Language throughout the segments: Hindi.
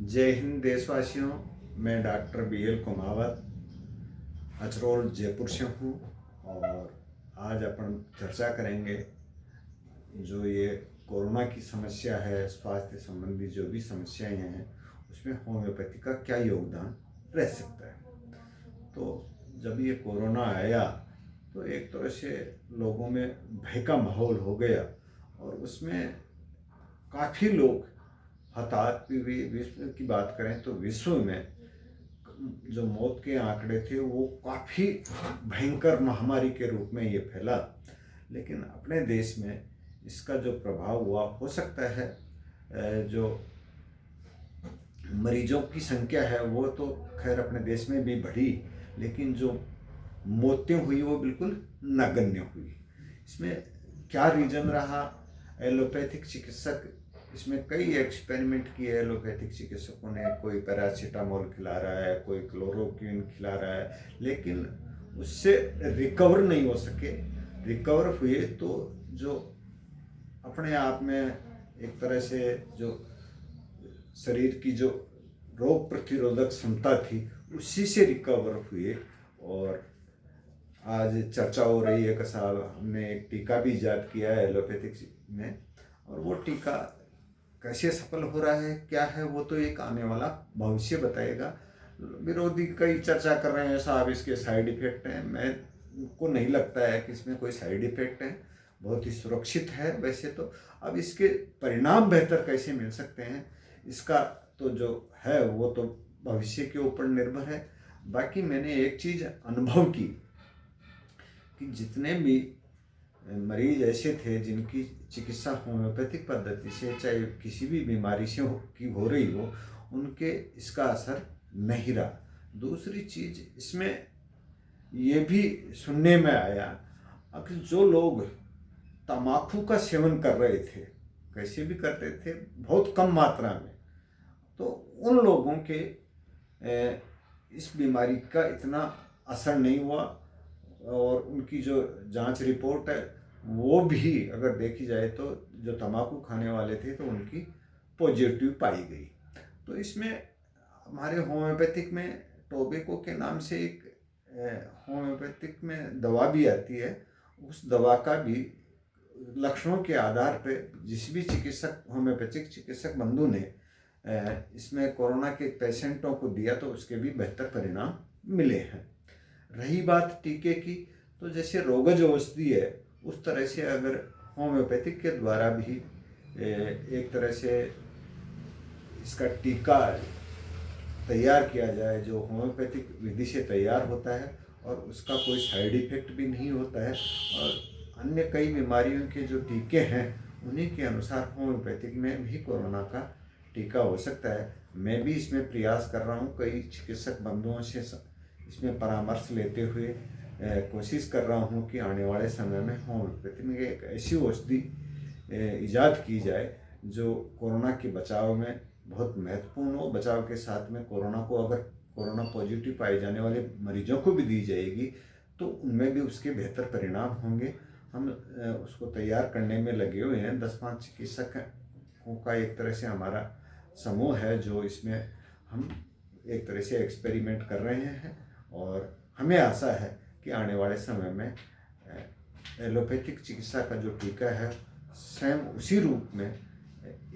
जय हिंद देशवासियों। मैं डॉक्टर BL कुमावत अचरोल जयपुर से हूँ और आज अपन चर्चा करेंगे जो ये कोरोना की समस्या है, स्वास्थ्य संबंधी जो भी समस्याएं हैं उसमें होम्योपैथी का क्या योगदान रह सकता है। तो जब ये कोरोना आया तो एक तरह से लोगों में भय का माहौल हो गया और उसमें काफ़ी लोग हताहत भी हुई। विश्व की बात करें तो विश्व में जो मौत के आंकड़े थे वो काफ़ी भयंकर महामारी के रूप में ये फैला, लेकिन अपने देश में इसका जो प्रभाव हुआ हो सकता है जो मरीजों की संख्या है वो तो खैर अपने देश में भी बढ़ी, लेकिन जो मौतें हुई वो बिल्कुल नगण्य हुई। इसमें क्या रीज़न रहा? एलोपैथिक चिकित्सक इसमें कई एक्सपेरिमेंट किए। एलोपैथिक चिकित्सकों ने कोई पैरासीटामोल खिला रहा है, कोई क्लोरोक्विन खिला रहा है, लेकिन उससे रिकवर नहीं हो सके। रिकवर हुए तो जो अपने आप में एक तरह से जो शरीर की जो रोग प्रतिरोधक क्षमता थी उसी से रिकवर हुए। और आज चर्चा हो रही है कि साहब हमने एक टीका भी ईजाद किया है एलोपैथिक में, और वो टीका कैसे सफल हो रहा है क्या है वो तो एक आने वाला भविष्य बताएगा। विरोधी कई चर्चा कर रहे हैं साहब इसके साइड इफेक्ट हैं। मैं को नहीं लगता है कि इसमें कोई साइड इफेक्ट है, बहुत ही सुरक्षित है वैसे तो। अब इसके परिणाम बेहतर कैसे मिल सकते हैं इसका तो जो है वो तो भविष्य के ऊपर निर्भर है। बाकी मैंने एक चीज़ अनुभव की कि जितने भी मरीज ऐसे थे जिनकी चिकित्सा होम्योपैथिक पद्धति से चाहे किसी भी बीमारी से हो रही हो, उनके इसका असर नहीं रहा। दूसरी चीज़ इसमें ये भी सुनने में आया कि जो लोग तम्बाकू का सेवन कर रहे थे, कैसे भी करते थे बहुत कम मात्रा में, तो उन लोगों के इस बीमारी का इतना असर नहीं हुआ। और उनकी जो जांच रिपोर्ट है वो भी अगर देखी जाए तो जो तम्बाकू खाने वाले थे तो उनकी पॉजिटिव पाई गई। तो इसमें हमारे होम्योपैथिक में टोबैको के नाम से एक होम्योपैथिक में दवा भी आती है। उस दवा का भी लक्षणों के आधार पर जिस भी चिकित्सक होम्योपैथिक चिकित्सक बंधु ने इसमें कोरोना के पेशेंटों को दिया तो उसके भी बेहतर परिणाम मिले हैं। रही बात टीके की, तो जैसे रोगज औषधि है उस तरह से अगर होम्योपैथिक के द्वारा भी एक तरह से इसका टीका तैयार किया जाए जो होम्योपैथिक विधि से तैयार होता है और उसका कोई साइड इफेक्ट भी नहीं होता है, और अन्य कई बीमारियों के जो टीके हैं उन्हीं के अनुसार होम्योपैथिक में भी कोरोना का टीका हो सकता है। मैं भी इसमें प्रयास कर रहा हूँ, कई चिकित्सक बंधुओं से इसमें परामर्श लेते हुए कोशिश कर रहा हूँ कि आने वाले समय में होम्योपैथी में एक ऐसी औषधि ईजाद की जाए जो कोरोना के बचाव में बहुत महत्वपूर्ण हो। बचाव के साथ में कोरोना को अगर कोरोना पॉजिटिव पाए जाने वाले मरीजों को भी दी जाएगी तो उनमें भी उसके बेहतर परिणाम होंगे। हम उसको तैयार करने में लगे हुए हैं। 10-5 चिकित्सकों का एक तरह से हमारा समूह है जो इसमें हम एक तरह से एक्सपेरिमेंट कर रहे हैं, और हमें आशा है कि आने वाले समय में एलोपैथिक चिकित्सा का जो टीका है स्वयं उसी रूप में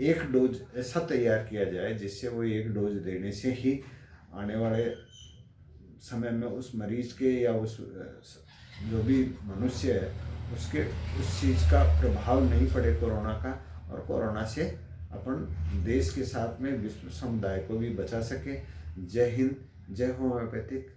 एक डोज ऐसा तैयार किया जाए जिससे वो एक डोज देने से ही आने वाले समय में उस मरीज के या उस जो भी मनुष्य है उसके उस चीज़ का प्रभाव नहीं पड़े कोरोना का, और कोरोना से अपन देश के साथ में विश्व समुदाय को भी बचा सके। जय हिंद, जय होम्योपैथिक।